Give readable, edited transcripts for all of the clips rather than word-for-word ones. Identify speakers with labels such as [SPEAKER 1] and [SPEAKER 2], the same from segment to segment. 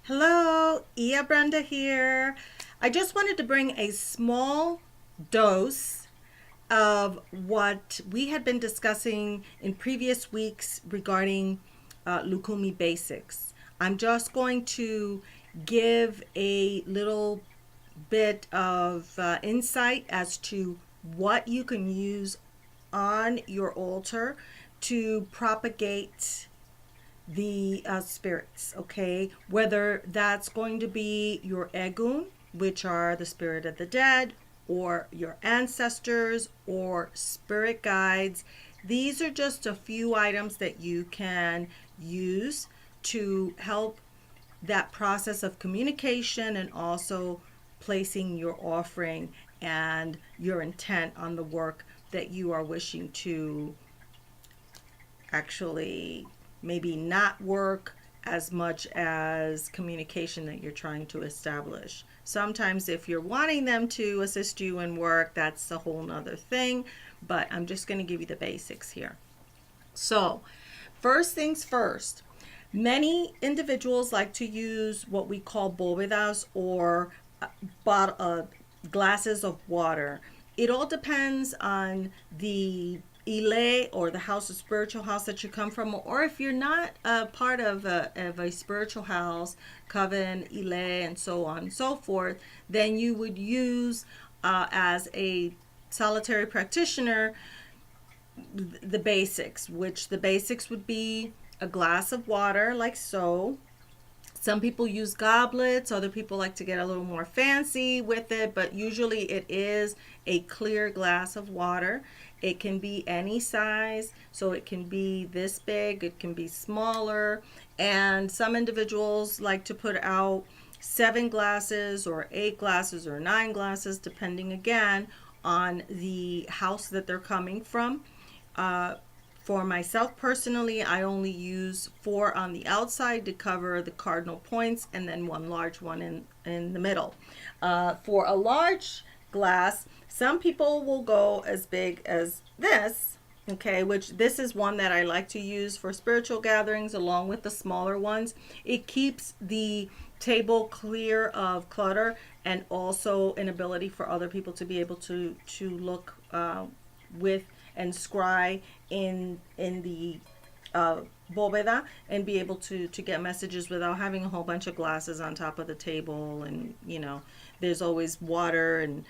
[SPEAKER 1] Hello, Ia Brenda here. I just wanted to bring a small dose of what we had been discussing in previous weeks regarding Lucumi basics. I'm just going to give a little bit of insight as to what you can use on your altar to propagate the spirits, okay? Whether that's going to be your egun, which are the spirit of the dead, or your ancestors, or spirit guides. These are just a few items that you can use to help that process of communication and also placing your offering and your intent on the work that you are wishing to actually maybe not work as much as communication that you're trying to establish. Sometimes, if you're wanting them to assist you in work, that's a whole nother thing, but I'm just going to give you the basics here. So, first things first, many individuals like to use what we call bóvedas or glasses of water. It all depends on the ile or the house of spiritual house that you come from, or if you're not a part of a spiritual house, coven, ile, and so on and so forth, then you would use as a solitary practitioner the basics, which the basics would be a glass of water like so. Some people use goblets, other people like to get a little more fancy with it, but usually it is a clear glass of water. It can be any size, so it can be this big, it can be smaller, and some individuals like to put out 7 glasses or 8 glasses or 9 glasses, depending again on the house that they're coming from. Uh, for myself personally, I only use 4 on the outside to cover the cardinal points and then one large one in the middle. For a large glass, some people will go as big as this, okay, which this is one that I like to use for spiritual gatherings along with the smaller ones. It keeps the table clear of clutter and also an ability for other people to be able to look with and scry in the bóveda and be able to get messages without having a whole bunch of glasses on top of the table. And there's always water and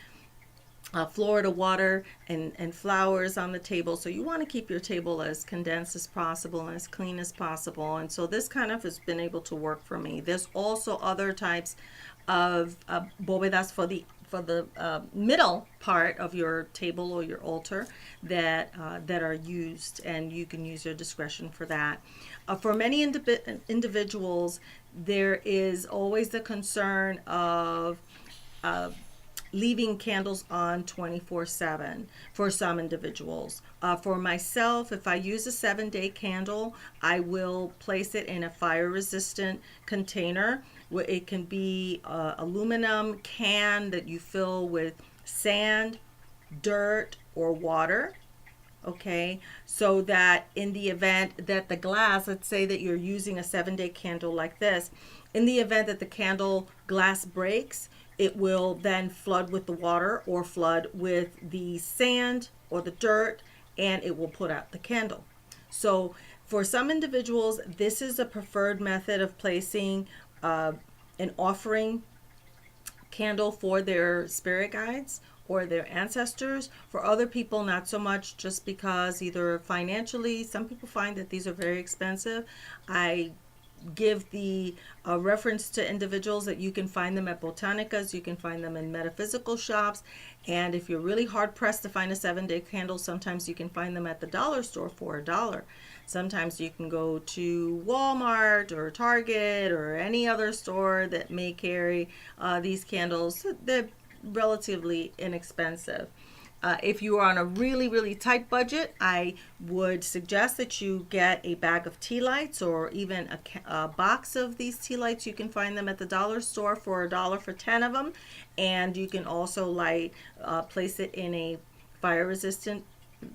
[SPEAKER 1] Florida water and flowers on the table. So you want to keep your table as condensed as possible and as clean as possible. And so this kind of has been able to work for me. There's also other types of bóvedas for the middle part of your table or your altar that are used, and you can use your discretion for that. For many individuals, there is always the concern of leaving candles on 24/7 for some individuals. For myself, if I use a 7-day candle, I will place it in a fire resistant container. It can be aluminum can that you fill with sand, dirt, or water. Okay, so that in the event that the glass, let's say that you're using a 7-day candle like this, in the event that the candle glass breaks, it will then flood with the water or flood with the sand or the dirt, and it will put out the candle. So for some individuals, this is a preferred method of placing an offering candle for their spirit guides or their ancestors. For other people, not so much, just because either financially, some people find that these are very expensive. I give the reference to individuals that you can find them at botanicas, you can find them in metaphysical shops, and if you're really hard pressed to find a 7-day candle, sometimes you can find them at the dollar store for $1. Sometimes you can go to Walmart or Target or any other store that may carry these candles. They're relatively inexpensive. If you are on a really, really tight budget, I would suggest that you get a bag of tea lights or even a box of these tea lights. You can find them at the dollar store for $1 for 10 of them. And you can also place it in a fire resistant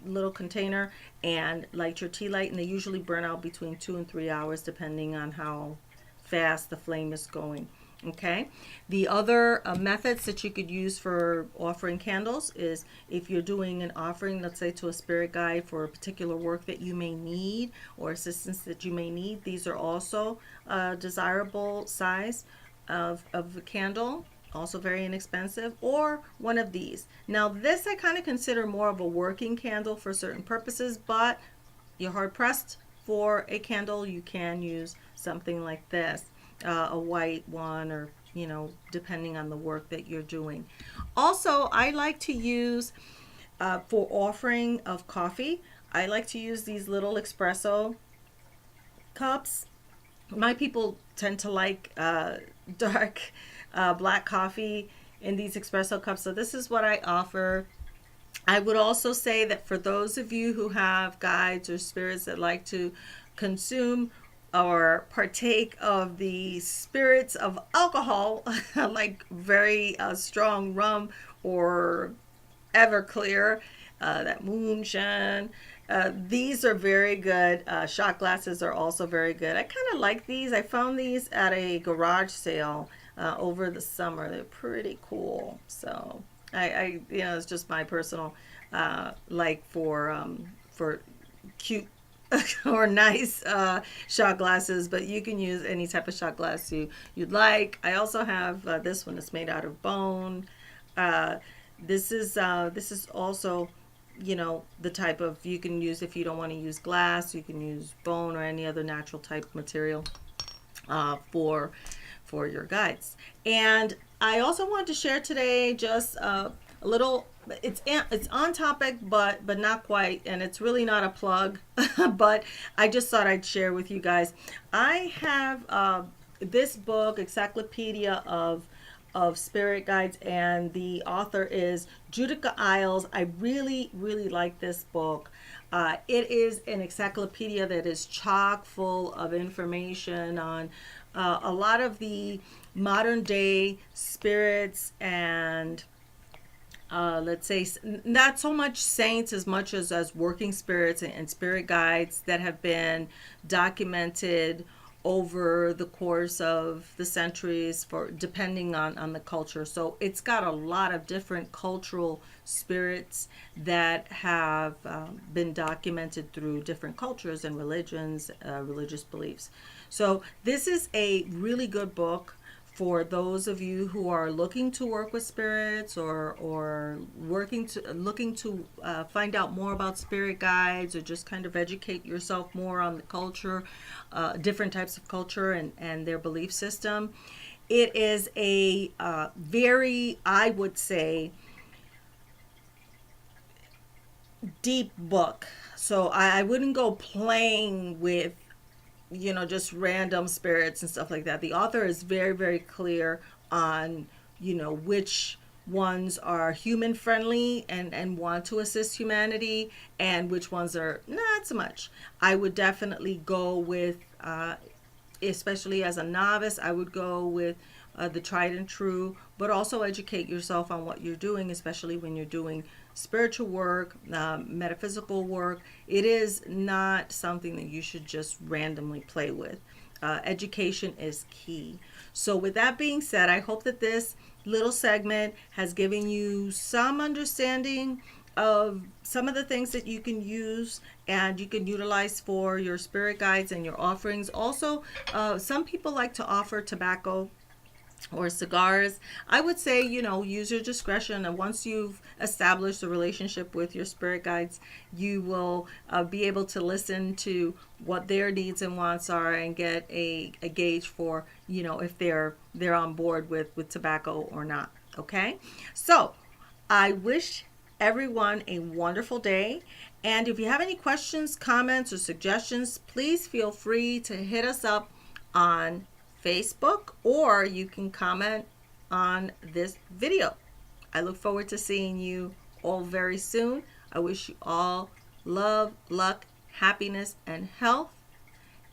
[SPEAKER 1] little container and light your tea light. And they usually burn out between 2 and 3 hours depending on how fast the flame is going. Okay. The other methods that you could use for offering candles is if you're doing an offering, let's say to a spirit guide for a particular work that you may need or assistance that you may need. These are also desirable size of a candle, also very inexpensive, or one of these. Now this I kind of consider more of a working candle for certain purposes, but you're hard pressed for a candle, you can use something like this, a white one, or depending on the work that you're doing. Also, I like to use for offering of coffee, I like to use these little espresso cups. My people tend to like dark black coffee in these espresso cups, so this is what I offer. I would also say that for those of you who have guides or spirits that like to consume or partake of the spirits of alcohol, like very strong rum or Everclear, that moonshine, these are very good. Shot glasses are also very good. I kind of like these. I found these at a garage sale over the summer. They're pretty cool. So it's just my personal like for cute or nice shot glasses, but you can use any type of shot glass you'd like. I also have this one that's made out of bone. This is also the type of, you can use, if you don't want to use glass, you can use bone or any other natural type material for your guides. And I also wanted to share today just a little, it's on topic but not quite, and it's really not a plug but I just thought I'd share with you guys. I have this book, Encyclopedia of Spirit Guides, and the author is Judica Isles. I really like this book. It is an encyclopedia that is chock full of information on a lot of the modern day spirits and let's say not so much saints as much as working spirits and spirit guides that have been documented over the course of the centuries, for depending on the culture. So it's got a lot of different cultural spirits that have been documented through different cultures and religions, religious beliefs. So this is a really good book for those of you who are looking to work with spirits or looking to find out more about spirit guides, or just kind of educate yourself more on the culture, different types of culture and their belief system. It is a very, I would say, deep book. So I wouldn't go playing with just random spirits and stuff like that. The author is very clear on which ones are human friendly and want to assist humanity, and which ones are not so much. I would definitely go with especially as a novice, I would go with the tried and true, but also educate yourself on what you're doing, especially when you're doing spiritual work, metaphysical work. It is not something that you should just randomly play with. Education is key. So with that being said, I hope that this little segment has given you some understanding of some of the things that you can use and you can utilize for your spirit guides and your offerings. Also, some people like to offer tobacco or cigars. I would say, use your discretion, and once you've established a relationship with your spirit guides, you will be able to listen to what their needs and wants are and get a gauge for, if they're on board with tobacco or not. Okay? So, I wish everyone a wonderful day. And if you have any questions, comments, or suggestions, please feel free to hit us up on Facebook, or you can comment on this video. I look forward to seeing you all very soon. I wish you all love, luck, happiness, and health.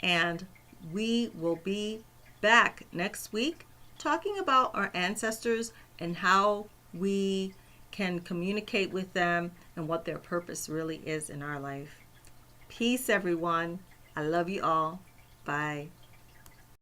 [SPEAKER 1] And we will be back next week talking about our ancestors and how we can communicate with them and what their purpose really is in our life. Peace, everyone. I love you all. Bye.